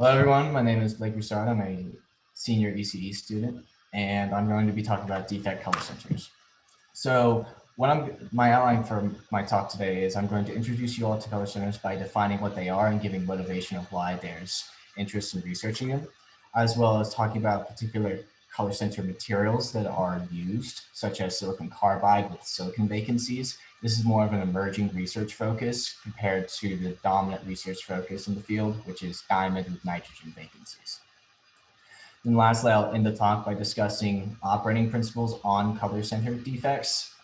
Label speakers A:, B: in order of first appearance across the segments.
A: Hello, everyone. My name is Broussard. I'm a senior ECE student, and I'm going to be talking about defect color centers. So my outline for my talk today is I'm going to introduce you all to color centers by defining what they are and giving motivation of why there's interest in researching them, as well as talking about particular color center materials that are used, such as silicon carbide with silicon vacancies. This is more of an emerging research focus compared to the dominant research focus in the field, which is diamond with nitrogen vacancies. And lastly, I'll end the talk by discussing operating principles on color center defects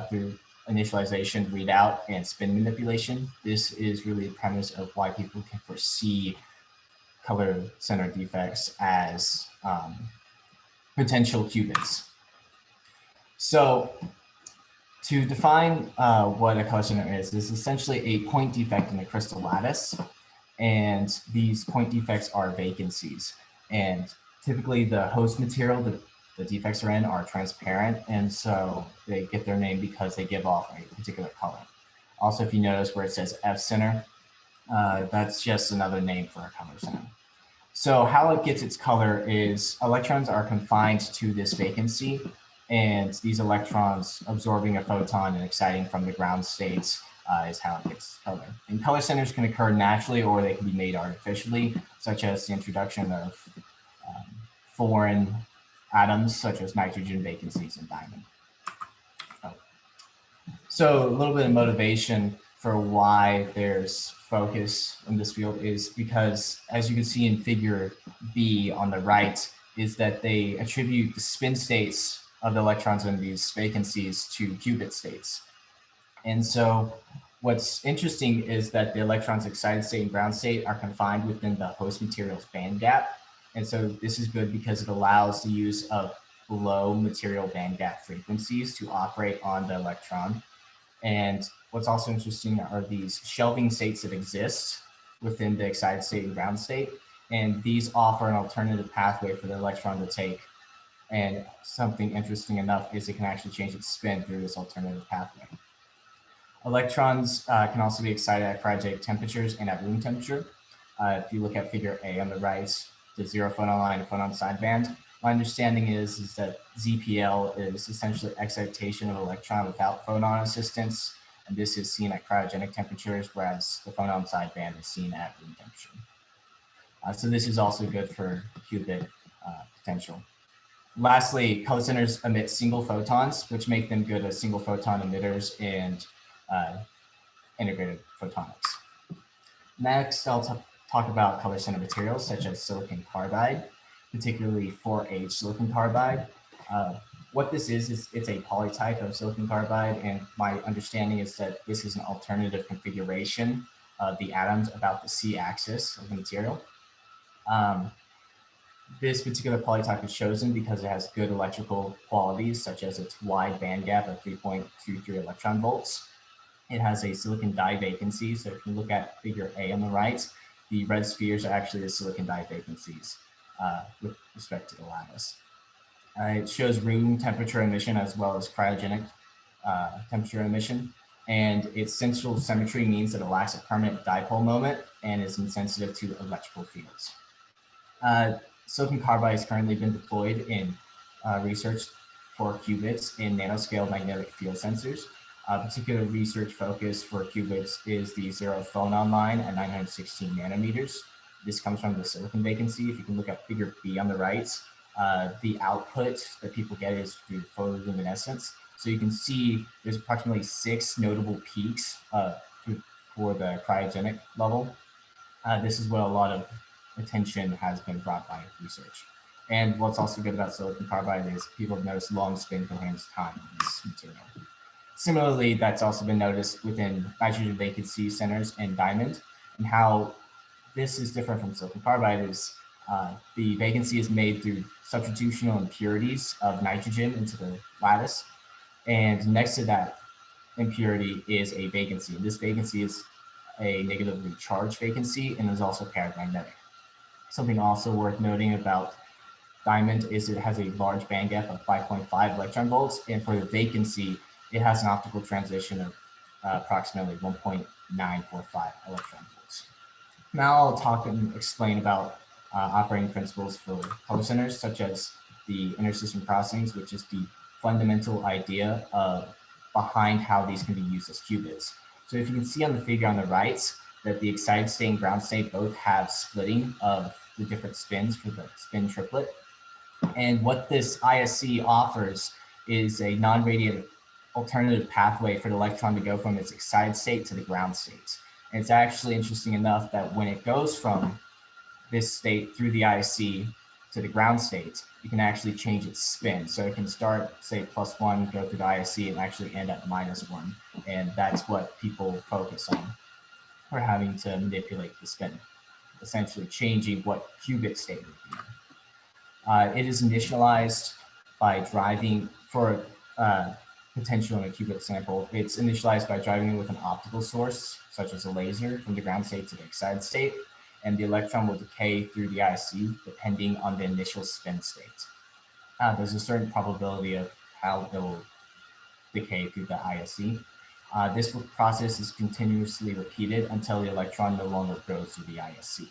A: through initialization, readout, and spin manipulation. This is really the premise of why people can foresee color center defects as potential qubits. So to define what a color center is essentially a point defect in the crystal lattice. And these point defects are vacancies. And typically the host material that the defects are in are transparent. And so they get their name because they give off a particular color. Also, if you notice where it says F center, that's just another name for a color center. So how it gets its color is electrons are confined to this vacancy, and these electrons absorbing a photon and exciting from the ground states is how it gets color. And color centers can occur naturally or they can be made artificially, such as the introduction of foreign atoms, such as nitrogen vacancies in diamond. So a little bit of motivation for why there's focus in this field is because, as you can see in figure B on the right, is that they attribute the spin states of the electrons in these vacancies to qubit states. And so what's interesting is that the electrons excited state and ground state are confined within the host material's band gap. And so this is good because it allows the use of low material band gap frequencies to operate on the electron. And what's also interesting are these shelving states that exist within the excited state and ground state. And these offer an alternative pathway for the electron to take. And something interesting enough is it can actually change its spin through this alternative pathway. Electrons can also be excited at cryogenic temperatures and at room temperature. If you look at figure A on the right, the zero phonon line and phonon sideband, my understanding is that ZPL is essentially excitation of an electron without phonon assistance. And this is seen at cryogenic temperatures, whereas the phonon sideband is seen at room temperature. So this is also good for qubit potential. Lastly, color centers emit single photons, which make them good as single photon emitters and integrated photonics. Next, I'll talk about color center materials such as silicon carbide, particularly 4H silicon carbide. What this is it's a polytype of silicon carbide, and my understanding is that this is an alternative configuration of the atoms about the C-axis of the material. This particular polytype is chosen because it has good electrical qualities, such as its wide band gap of 3.23 electron volts. It has a silicon dye vacancy. So if you look at figure A on the right, the red spheres are actually the silicon dye vacancies with respect to the lattice. It shows room temperature emission as well as cryogenic temperature emission. And its central symmetry means that it lacks a permanent dipole moment and is insensitive to electrical fields. Silicon carbide has currently been deployed in research for qubits in nanoscale magnetic field sensors. Particular research focus for qubits is the zero phonon line at 916 nanometers. This comes from the silicon vacancy. If you can look at figure B on the right, the output that people get is through photoluminescence. So you can see there's approximately 6 notable peaks for the cryogenic level. This is what a lot of attention has been brought by research. And what's also good about silicon carbide is people have noticed long spin coherence time in this material. Similarly, that's also been noticed within nitrogen vacancy centers and diamond. And how this is different from silicon carbide is the vacancy is made through substitutional impurities of nitrogen into the lattice. And next to that impurity is a vacancy. And this vacancy is a negatively charged vacancy and is also paramagnetic. Something also worth noting about diamond is it has a large band gap of 5.5 electron volts, and for the vacancy, it has an optical transition of approximately 1.945 electron volts. Now I'll talk and explain about operating principles for color centers, such as the intersystem crossings, which is the fundamental idea behind how these can be used as qubits. So if you can see on the figure on the right, that the excited state and ground state both have splitting of the different spins for the spin triplet. And what this ISC offers is a non-radiative alternative pathway for the electron to go from its excited state to the ground state. And it's actually interesting enough that when it goes from this state through the ISC to the ground state, you can actually change its spin. So it can start, say, +1, go through the ISC, and actually end at -1. And that's what people focus on for having to manipulate the spin, essentially changing what qubit state would be. It is initialized by driving for potential in a qubit sample. It's initialized by driving with an optical source, such as a laser, from the ground state to the excited state, and the electron will decay through the IC depending on the initial spin state. There's a certain probability of how it will decay through the ISC. This process is continuously repeated until the electron no longer goes through the ISC.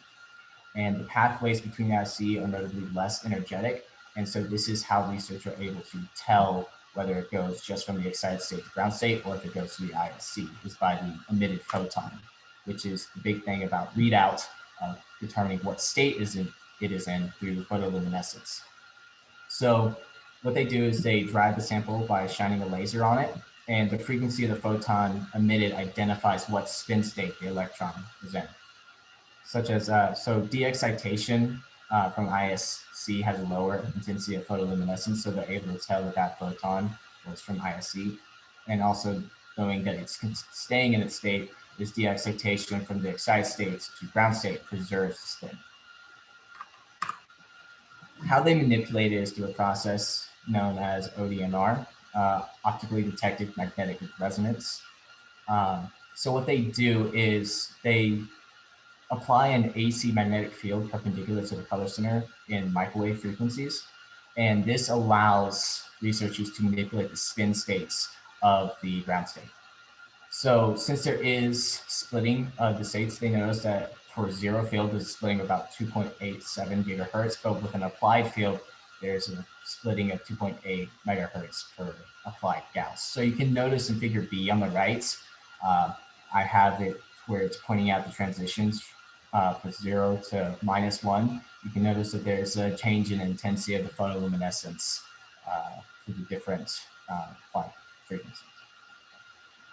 A: And the pathways between the IC are notably less energetic. And so this is how researchers are able to tell whether it goes just from the excited state to ground state or if it goes to the ISC, is by the emitted photon, which is the big thing about readout of determining what state it is in through photoluminescence. So what they do is they drive the sample by shining a laser on it, and the frequency of the photon emitted identifies what spin state the electron is in. Such as, so de-excitation from ISC has a lower intensity of photoluminescence, so they're able to tell that that photon was from ISC. And also knowing that it's staying in its state, this de-excitation from the excited state to ground state preserves the spin. How they manipulate it is through a process known as ODNR, optically detected magnetic resonance. So what they do is they apply an AC magnetic field perpendicular to the color center in microwave frequencies. And this allows researchers to manipulate the spin states of the ground state. So since there is splitting of the states, they notice that for zero field, there's a splitting of about 2.87 gigahertz, but with an applied field, there's a splitting of 2.8 megahertz per applied Gauss. So you can notice in figure B on the right, I have it where it's pointing out the transitions from 0 to -1. You can notice that there's a change in intensity of the photoluminescence for the different applied frequencies.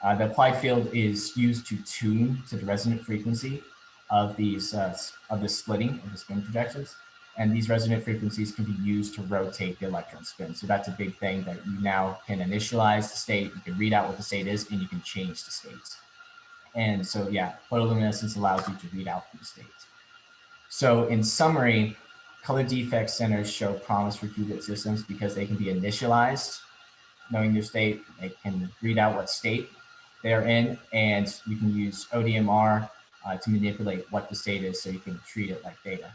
A: The applied field is used to tune to the resonant frequency of these of the splitting of the spin projections, and these resonant frequencies can be used to rotate the electron spin. So that's a big thing, that you now can initialize the state, you can read out what the state is, and you can change the states. And so, yeah, photoluminescence allows you to read out from the states. So in summary, color defect centers show promise for qubit systems because they can be initialized, knowing their state, they can read out what state they're in, and you can use ODMR to manipulate what the state is so you can treat it like data.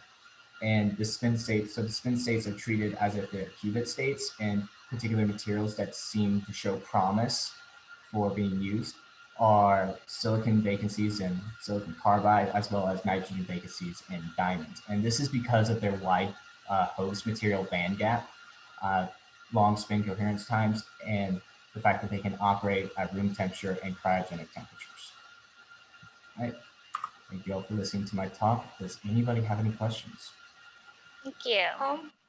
A: And the spin states, so the spin states are treated as if they're qubit states, and particular materials that seem to show promise for being used are silicon vacancies and silicon carbide, as well as nitrogen vacancies and diamonds. And this is because of their wide host material band gap, long spin coherence times, and the fact that they can operate at room temperature and cryogenic temperatures. All right. Thank you all for listening to my talk. Does anybody have any questions?
B: Thank you.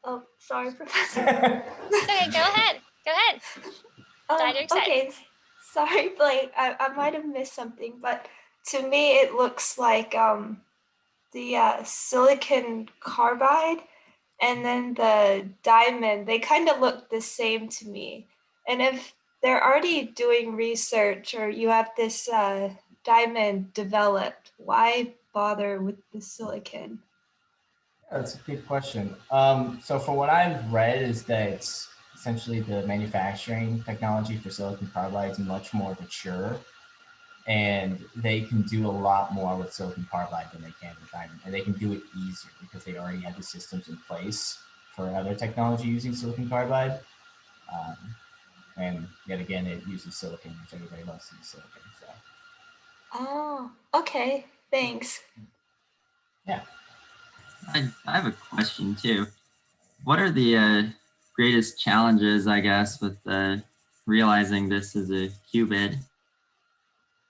C: Oh, sorry, Professor.
B: Okay, go ahead. Go ahead. Glad you're excited.
C: Okay, sorry, Blake. I might have missed something, but to me it looks like the silicon carbide and then the diamond, they kind of look the same to me. And if they're already doing research or you have this diamond developed, why bother with the silicon?
A: That's a good question. So from what I've read is that essentially the manufacturing technology for silicon carbide is much more mature, and they can do a lot more with silicon carbide than they can with diamond, and they can do it easier because they already have the systems in place for other technology using silicon carbide. And yet again, it uses silicon, which everybody loves to use silicon. So.
C: Oh, okay. Thanks.
A: Yeah.
D: I have a question too. What are the greatest challenges, I guess, with realizing this is a qubit?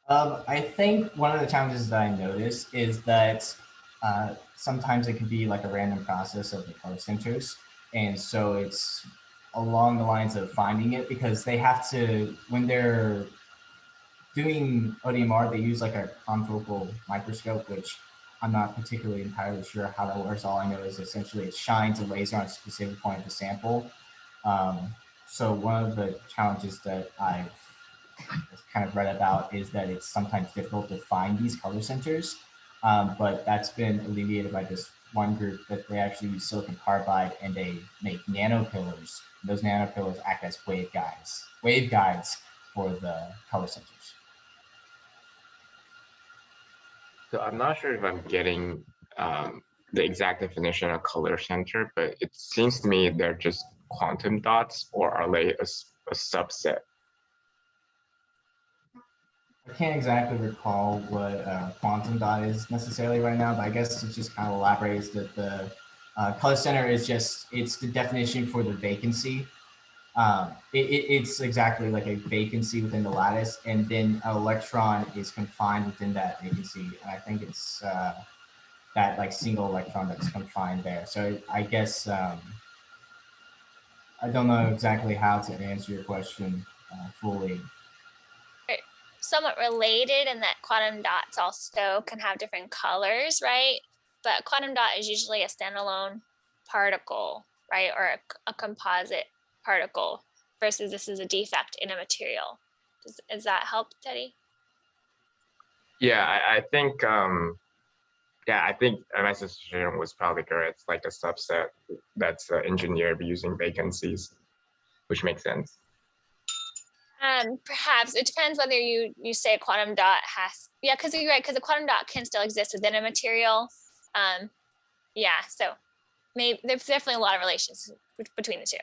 A: I think one of the challenges that I noticed is that sometimes it could be like a random process of the color centers. And so it's along the lines of finding it because they have to, when they're doing ODMR, they use like a confocal microscope, which I'm not particularly entirely sure how that works. All I know is essentially it shines a laser on a specific point of the sample. So one of the challenges that I've kind of read about is that it's sometimes difficult to find these color centers, but that's been alleviated by this one group that they actually use silicon carbide and they make nanopillars. Those nanopillars act as waveguides for the color centers.
E: So I'm not sure if I'm getting the exact definition of color center, but it seems to me they're just quantum dots, or are they a subset?
A: I can't exactly recall what quantum dot is necessarily right now, but I guess it just kind of elaborates that the color center is just, it's the definition for the vacancy. It's exactly like a vacancy within the lattice, and then an electron is confined within that vacancy. And I think it's that like single electron that's confined there. So I guess I don't know exactly how to answer your question fully.
B: Somewhat related in that quantum dots also can have different colors, right? But quantum dot is usually a standalone particle, right? Or a composite particle versus this is a defect in a material. Does that help, Teddy?
E: Yeah, I think I think my suggestion was probably correct. It's like a subset that's engineered using vacancies, which makes sense.
B: Perhaps it depends whether you say a quantum dot has, because you're right, because a quantum dot can still exist within a material. So maybe there's definitely a lot of relations between the two.